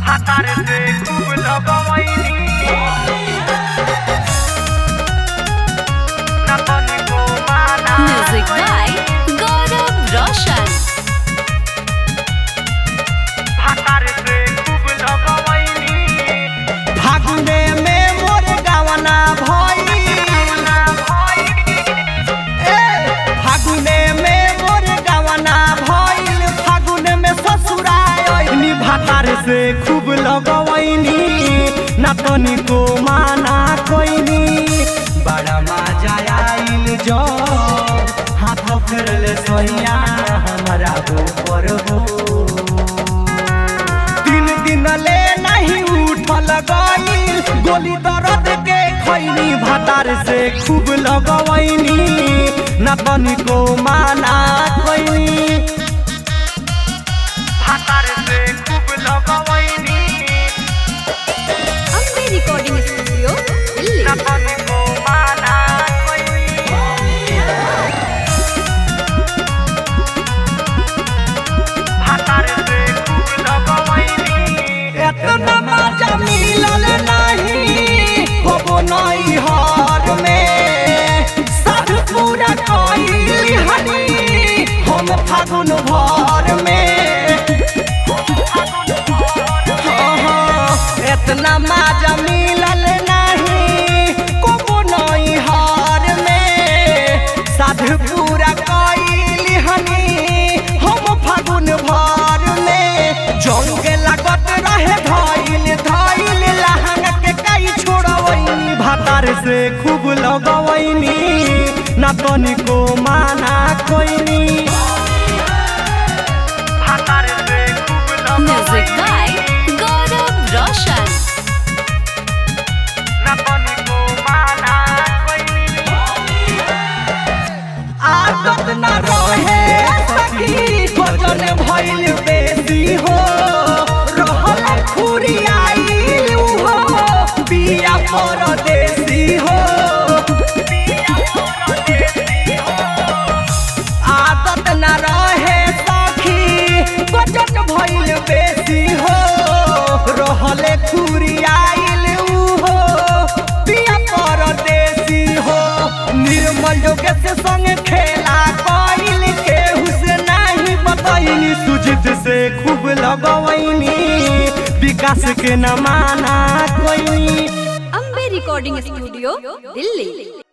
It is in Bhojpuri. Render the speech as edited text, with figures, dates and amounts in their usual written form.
भातार से खूब लगवैनी ना तनिको माना। Music by Gaurav Roshan. भातार से खूब लगवैनी फागुने में मोर गावना भई फागुने में मोर गावना भइल फागुने में ससुराइनी भातार से खूब लगवैनी ना तनिको माना कोइनी बड़ा मजा आइल जो हाथ फेरले सोहिया हमरा ऊपर हो दिन ले नहीं उठल गइल गोली दर्द के खैनी भातार से खूब लगवैनी ना तनिको माना कोइनी भातार से खूब लगवैनी Ambe Recording Studio, Delhi. ना तनिको माना कोइनी भातार से खूब लगवैनी एतना मजा मिलल नहीं होबो नहीं हार में सब पूरा कइली हनी हम फागुन भर में एतना मजा मिलल नहीं कोबो नहीं हार में साधु पूरा कइली हनी हम फागुन भर में जंग लागत रहे धइल लहंगा के काई छोड़वैनी भातार से खूब लगवैनी ना तनिको माना कोइनी भातार से खूब Music लगवैनी by Gaurav Roshan. ना तनिको माना कोइनी आदत न रहे सखी भजन भइल बेसी हो रहल खुरियाई हो बिया परदेसी हो आदत न रहे सखी भजन भइल बेसी हो रहल खुरियाई हो बिया परदेसी हो निर्मल जोगे से संग खेला कइल केहू से नहीं बतैनी सुजित से खूब लगवैनी विकास के न माना कोइनी Ambe Recording Studio, Delhi.